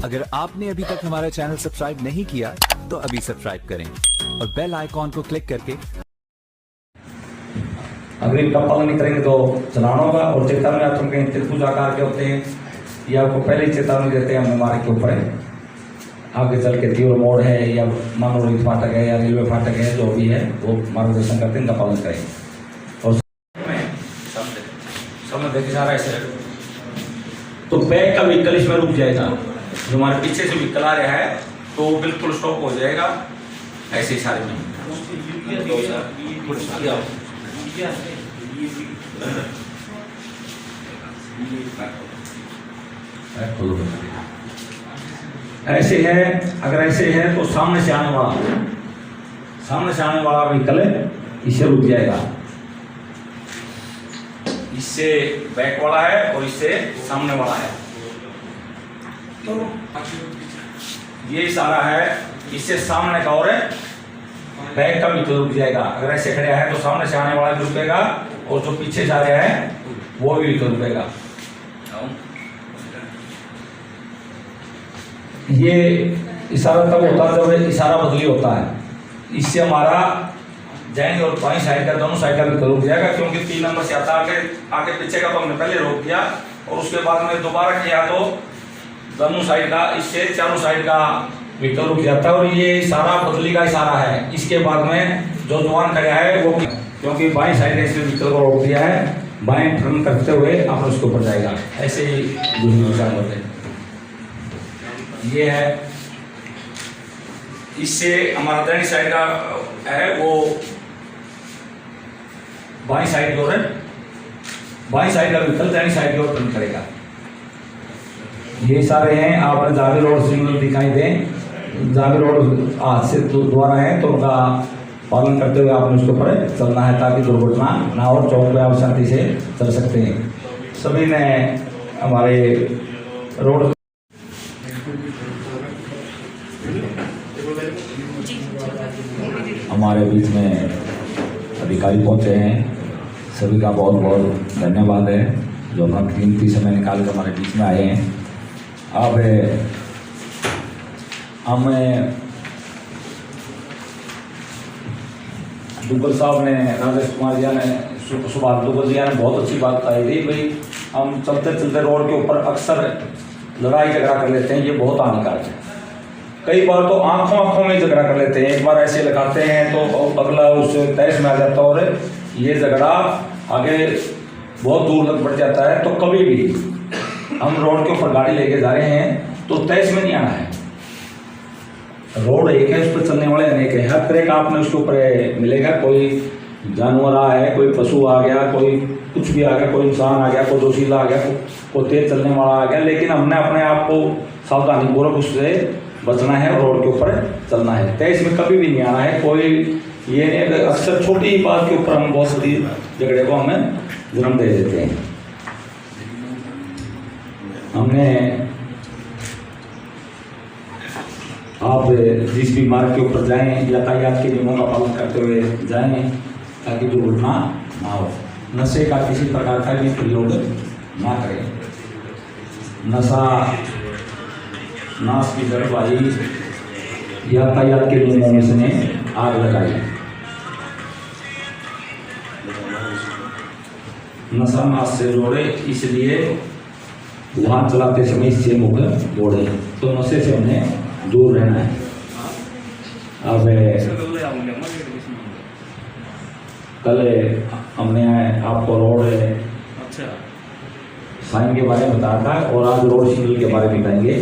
अगर आपने अभी तक हमारा चैनल सब्सक्राइब नहीं किया तो अभी सब्सक्राइब करें और बेल आइकॉन को क्लिक करके अग्रिम का पालन नहीं करेंगे तो चलाना होगा। और चेतावनी आप कहीं त्रिभुज आकार के होते हैं, ये आपको पहले ही चेतावनी देते हैं हमें मार्ग के ऊपर है, आगे चल के तीव्र मोड़ है या मानो रेल फाटक है या रेलवे फाटक है, जो भी है वो मार्गदर्शन करते हैं, इनका पालन करें। और सामने देखिए सारा ऐसे तो बैक का व्हीकल इसमें रुक जाएगा, जो हमारे पीछे से व्हीकल आ रहा है तो बिल्कुल स्टॉप हो जाएगा। ऐसे ही सारे में ऐसे है। अगर ऐसे है तो सामने से आने वाला व्हीकल इससे रुक जाएगा। इससे बैक वाला है और इससे सामने वाला है, तो ये इशारा है, इससे सामने का और बैक का भी तो रुक जाएगा। अगर ऐसे खड़े है तो सामने से आने वाला भी रुकेगा और जो पीछे जा रहे हैं वो भी तो रुकेगा। ये इशारा तब होता है जब इशारा बदली होता है। इससे हमारा जाएंगे और बाईं साइड का दोनों साइड का भी रुक जाएगा, क्योंकि 3 नंबर से आता आगे पीछे का तो हमने पहले रोक दिया और उसके बाद में दोबारा किया तो दोनों साइड का, इससे चारों साइड का व्हीकल रुक जाता है। और ये इशारा बदली का इशारा है। इसके बाद में जो जवान खड़ा है वो, क्योंकि बाईं साइड ऐसे व्हीकल को रोक दिया है, बाएं टर्न करते हुए आप उसके ऊपर जाएगा। ऐसे ही निशान होते हैं। ये है, इससे हमारा दाहिनी साइड का है वो बाईं साइड की ओर है, बाईं साइड का व्हीकल दाहिनी साइड की ओर टर्न करेगा। ये सारे हैं। आपने जावी रोड सिग्नल दिखाई दें, जावी रोड आज से द्वारा है तो उनका पालन करते हुए आपने उसके ऊपर चलना है, ताकि दुर्घटना ना हो। चौक पे आप शांति से चल सकते हैं। सभी ने हमारे रोड हमारे बीच में अधिकारी पहुंचे हैं, सभी का बहुत बहुत धन्यवाद है जो अपना कीमती समय निकाल कर हमारे बीच में आए हैं। अब हमें दुग्गल साहब ने, राजेश कुमार जी ने, सुभाष दुग्गल जी ने बहुत अच्छी बात कही थी भाई, हम चलते चलते रोड के ऊपर अक्सर लड़ाई झगड़ा कर लेते हैं, ये बहुत हानिकारक है। कई बार तो आंखों में झगड़ा कर लेते हैं, एक बार ऐसे लगाते हैं तो अगला उससे तहस में आ जाता है और ये झगड़ा आगे बहुत दूर तक बढ़ जाता है। तो कभी भी हम रोड के ऊपर गाड़ी लेके जा रहे हैं तो तहस में नहीं आना है। रोड एक है, उस पर चलने वाले अनेक है, हर तरह का आपने उसके ऊपर मिलेगा। कोई जानवर आ है, कोई पशु आ गया, कोई कुछ भी आ गया, कोई इंसान आ गया, कोई जोशीला आ गया, कोई तेज चलने वाला आ गया, लेकिन हमने अपने आप को सावधानीपूर्वक उससे बचना है और रोड के ऊपर चलना है। तहस में कभी भी नहीं आना है। कोई ये नहीं, अक्सर छोटी बात के ऊपर हम बहुत बड़ी झगड़े को हमें जन्म दे देते हैं। हमने आप जिस भी मार्ग के ऊपर जाएं, यातायात के नियमों का पालन करते हुए जाएं, ताकि दुर्घटना ना हो। नशे का किसी प्रकार का भी प्रयोग ना करें। नशा नाश की जड़ वाली यातायात के नियमों में से आग लगाई। नशा नाश से जोड़े, इसलिए वाहन चलाते समय इससे मुख जोड़े। तो नशे से उन्हें दूर रहना है। अब कल हमने आपको रोड साइन के बारे में बताया था और आज रोड सिग्नल के बारे में बताएंगे।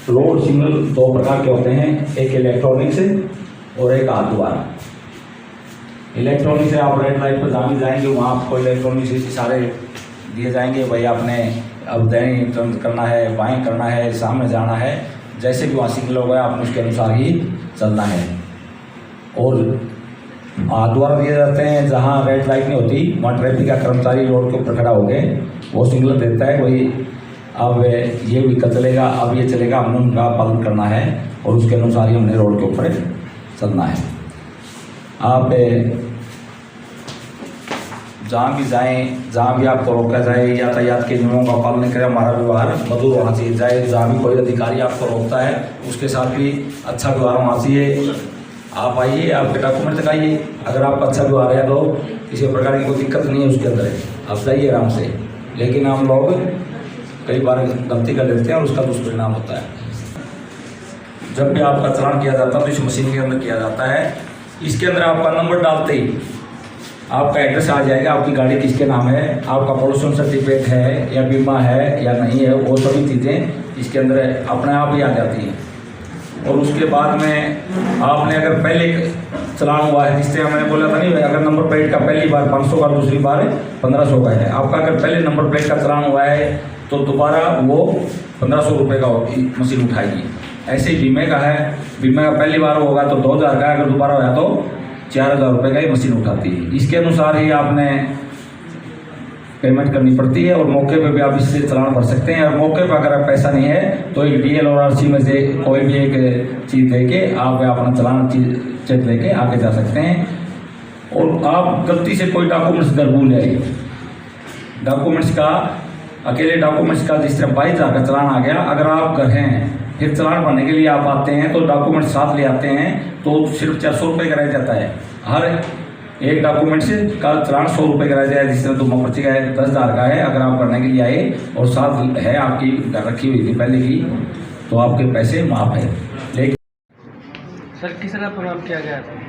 रोड सिग्नल 2 प्रकार के होते हैं, एक इलेक्ट्रॉनिक से और एक हाथ द्वारा। इलेक्ट्रॉनिक से आप रेड लाइट पर जहाँ भी जाएंगे वहाँ आपको इलेक्ट्रॉनिक से इशारे दिए जाएंगे, भाई आपने अब दाएं टर्न करना है, बाएं करना है, सामने जाना है, जैसे भी वहाँ सिग्नल होगा आपने उसके अनुसार ही चलना है। और हाथ द्वारा दिए जाते हैं, जहाँ रेड लाइट नहीं होती वहाँ ट्रैफिक का कर्मचारी रोड के ऊपर खड़ा होकर वो सिग्नल देता है, वही अब ये व्हीकल चलेगा, अब ये चलेगा, हमने उनका पालन करना है और उसके अनुसार ही हमने रोड के ऊपर चलना है। आप जहाँ भी जाएं, जहाँ भी आपको रोका जाए, यातायात के नियमों का पालन करें। हमारा व्यवहार मधुर होना चाहिए। चाहे जहाँ भी कोई अधिकारी आपको रोकता है उसके साथ भी अच्छा व्यवहार होना चाहिए। आप आइए, आपके डॉक्यूमेंट दिखाइए, अगर आपका अच्छा व्यवहार है तो किसी प्रकार की कोई दिक्कत नहीं है उसके अंदर, आप जाइए आराम से। लेकिन हम लोग कई बार गलती कर लेते हैं और उसका दुष्परिणाम होता है। जब भी आपका चालान किया जाता है तो इस मशीन के अंदर किया जाता है। इसके अंदर आपका नंबर डालते ही आपका एड्रेस आ जाएगा, आपकी गाड़ी किसके नाम है, आपका पोल्यूशन सर्टिफिकेट है या बीमा है या नहीं है, वो सभी चीज़ें इसके अंदर अपने आप ही आ जाती हैं। और उसके बाद में आपने अगर पहले चलान हुआ है, जिससे मैंने बोला था नहीं, अगर नंबर प्लेट का पहली बार 500 का, दूसरी बार 1500 का है, आपका अगर पहले नंबर प्लेट का चलान हुआ है तो दोबारा वो 1500 रुपये का मशीन उठाएगी। ऐसे ही बीमे का है, बीमे का पहली बार होगा तो 2000 का, अगर दोबारा होगा तो 4000 रुपये का ही मशीन उठाती है। इसके अनुसार ही आपने पेमेंट करनी पड़ती है और मौके पे भी आप इससे चालान भर सकते हैं। और मौके पर अगर पैसा नहीं है तो एक DL और RC में से कोई भी एक चीज़ लेके आप अपना चालान चेक लेके आगे जा सकते हैं। और आप गलती से कोई डॉक्यूमेंट्स घर भूल जाइए, डॉक्यूमेंट्स का अकेले डॉक्यूमेंट्स का जिस तरह 22,000 का चालान आ गया, अगर आप घर हैं फिर चालान भरने के लिए आप आते हैं तो डॉक्यूमेंट साथ ले आते हैं तो सिर्फ 400 रुपये का रह जाता है। हर एक डॉक्यूमेंट से का चालान 100 रुपये का रह जाए। जिस तरह 2 पर्ची का है 10,000 का है, अगर आप भरने के लिए आए और साथ है आपकी रखी हुई थी पहले की, तो आपके पैसे माफ है। लेकिन सर किस तरह प्रोग्राम किया गया था?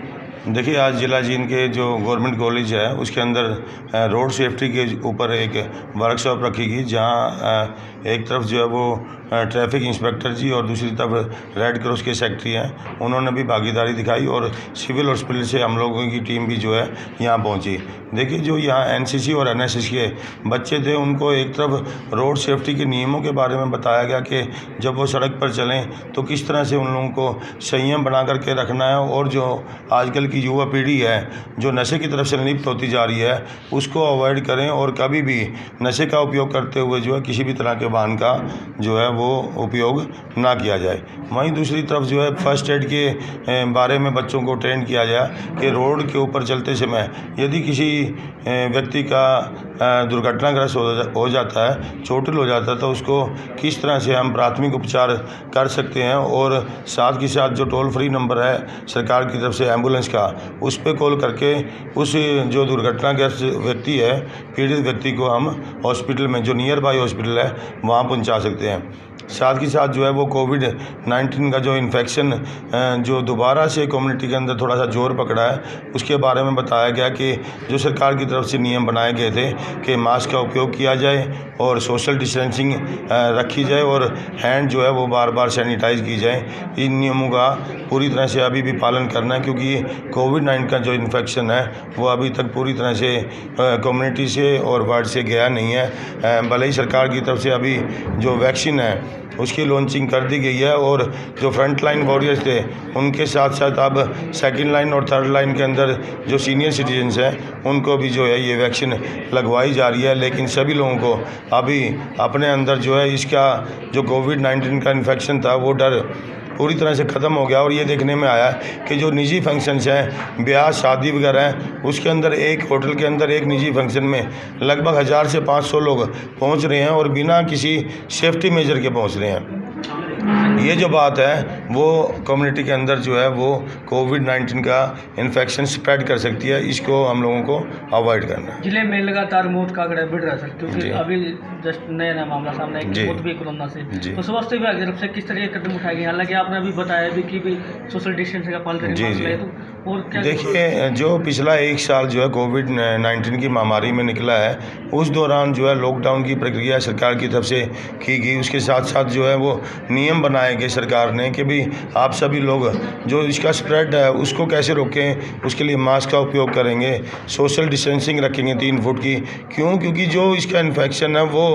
देखिए, आज जिला जींद के जो गवर्नमेंट कॉलेज है उसके अंदर रोड सेफ्टी के ऊपर एक वर्कशॉप रखी गई, जहां एक तरफ जो है वो ट्रैफिक इंस्पेक्टर जी और दूसरी तरफ रेड क्रॉस के सेक्रेटरी हैं, उन्होंने भी भागीदारी दिखाई और सिविल हॉस्पिटल से हम लोगों की टीम भी जो है यहाँ पहुँची। देखिए, जो यहाँ NCC और NSS के बच्चे थे उनको एक तरफ रोड सेफ्टी के नियमों के बारे में बताया गया कि जब वो सड़क पर चलें तो किस तरह से उन लोगों को संयम बना करके रखना है, और जो आजकल की युवा पीढ़ी है जो नशे की तरफ से लिप्त होती जा रही है उसको अवॉइड करें और कभी भी नशे का उपयोग करते हुए जो है किसी भी तरह के वाहन का जो है वो उपयोग ना किया जाए। वहीं दूसरी तरफ जो है फर्स्ट एड के बारे में बच्चों को ट्रेन किया जाए कि रोड के ऊपर चलते समय यदि किसी व्यक्ति का दुर्घटनाग्रस्त हो जाता है, चोटिल हो जाता है, तो उसको किस तरह से हम प्राथमिक उपचार कर सकते हैं। और साथ के साथ जो टोल फ्री नंबर है सरकार की तरफ से एम्बुलेंस का, उस पर कॉल करके उस जो दुर्घटनाग्रस्त व्यक्ति है, पीड़ित व्यक्ति को हम हॉस्पिटल में जो नियर बाई हॉस्पिटल है वहाँ पहुँचा सकते हैं। साथ ही साथ जो है वो कोविड-19 का जो इन्फेक्शन जो दोबारा से कम्युनिटी के अंदर थोड़ा सा जोर पकड़ा है, उसके बारे में बताया गया कि जो सरकार की तरफ से नियम बनाए गए थे कि मास्क का उपयोग किया जाए और सोशल डिस्टेंसिंग रखी जाए और हैंड जो है वो बार बार सैनिटाइज की जाए। इन नियमों का पूरी तरह से अभी भी पालन करना है, क्योंकि कोविड-19 का जो इन्फेक्शन है वो अभी तक पूरी तरह से कम्युनिटी से और वार्ड से गया नहीं है। भले ही सरकार की तरफ से अभी जो वैक्सीन है उसकी लॉन्चिंग कर दी गई है और जो फ्रंट लाइन वॉरियर्स थे उनके साथ साथ अब सेकंड लाइन और थर्ड लाइन के अंदर जो सीनियर सिटीजन्स हैं उनको भी जो है ये वैक्सीन लगवाई जा रही है। लेकिन सभी लोगों को अभी अपने अंदर जो है इसका जो कोविड-19 का इन्फेक्शन था वो डर पूरी तरह से ख़त्म हो गया। और ये देखने में आया कि जो निजी फंक्शंस हैं, ब्याह शादी वगैरह हैं, उसके अंदर एक होटल के अंदर एक निजी फंक्शन में लगभग 1000 से 500 लोग पहुंच रहे हैं और बिना किसी सेफ्टी मेजर के पहुंच रहे हैं। ये जो बात है वो कम्युनिटी के अंदर जो है वो कोविड-19 का इन्फेक्शन स्प्रेड कर सकती है, इसको हम लोगों को अवॉइड करना है। जिले में लगातार मौत का आंकड़ा बढ़ रहा है सर, क्योंकि अभी जस्ट नया मामला सामने आया कि मौत भी कोरोना से, तो स्वास्थ्य विभाग की तरफ से किस तरह के कदम उठाए गए? हालांकि आपने अभी बताया भी कि भी सोशल डिस्टेंसिंग का पालन करें, तो और क्या? देखिए, जो पिछला 1 साल जो है कोविड-19 की महामारी में निकला है, उस दौरान जो है लॉकडाउन की प्रक्रिया सरकार की तरफ से की गई। उसके साथ साथ जो है वो नियम बनाए गए सरकार ने कि भी आप सभी लोग जो इसका स्प्रेड है उसको कैसे रोकें, उसके लिए मास्क का उपयोग करेंगे, सोशल डिस्टेंसिंग रखेंगे 3 फुट की। क्योंकि जो इसका इन्फेक्शन है वो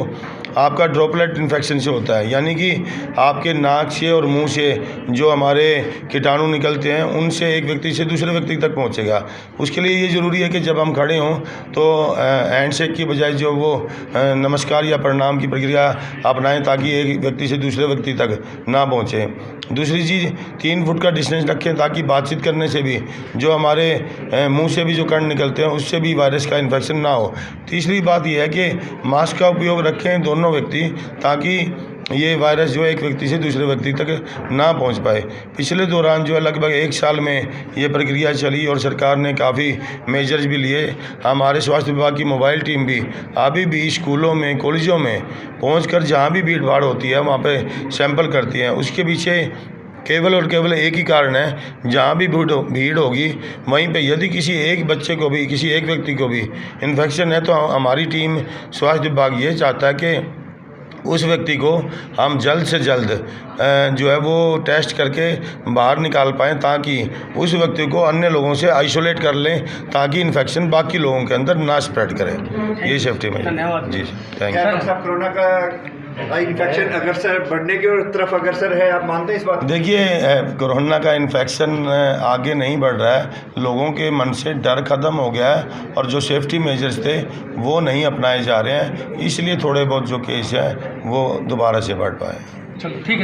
आपका ड्रॉपलेट इन्फेक्शन से होता है, यानी कि आपके नाक से और मुंह से जो हमारे कीटाणु निकलते हैं उनसे एक व्यक्ति से दूसरे व्यक्ति तक पहुंचेगा। उसके लिए ये ज़रूरी है कि जब हम खड़े हों तो हैंडशेक की बजाय जो वो नमस्कार या प्रणाम की प्रक्रिया अपनाएं, ताकि एक व्यक्ति से दूसरे व्यक्ति तक ना पहुंचे। दूसरी चीज़, 3 फुट का डिस्टेंस रखें, ताकि बातचीत करने से भी जो हमारे मुंह से भी जो कण निकलते हैं उससे भी वायरस का इन्फेक्शन ना हो। तीसरी बात यह है कि मास्क का उपयोग रखें दोनों व्यक्ति, ताकि ये वायरस जो है एक व्यक्ति से दूसरे व्यक्ति तक ना पहुंच पाए। पिछले दौरान जो है लगभग 1 साल में ये प्रक्रिया चली और सरकार ने काफ़ी मेजर्स भी लिए। हमारे स्वास्थ्य विभाग की मोबाइल टीम भी अभी भी स्कूलों में, कॉलेजों में पहुंचकर जहां भी भीड़ भाड़ होती है वहां पे सैंपल करती है। उसके पीछे केवल और केवल एक ही कारण है, जहाँ भी भीड़ होगी वहीं पे यदि किसी एक बच्चे को भी, किसी एक व्यक्ति को भी इन्फेक्शन है तो हमारी टीम स्वास्थ्य विभाग ये चाहता है कि उस व्यक्ति को हम जल्द से जल्द जो है वो टेस्ट करके बाहर निकाल पाएँ, ताकि उस व्यक्ति को अन्य लोगों से आइसोलेट कर लें, ताकि इन्फेक्शन बाकी लोगों के अंदर ना स्प्रेड करे। ये सेफ्टी में जी, थैंक यू। कोरोना का इन्फेक्शन अग्रसर बढ़ने की तरफ अग्रसर है, आप मानते हैं इस बात? देखिए, कोरोना का इन्फेक्शन आगे नहीं बढ़ रहा है, लोगों के मन से डर ख़त्म हो गया है और जो सेफ्टी मेजर्स थे वो नहीं अपनाए जा रहे हैं, इसलिए थोड़े बहुत जो केस है वो दोबारा से बढ़ पाए। चलो ठीक है।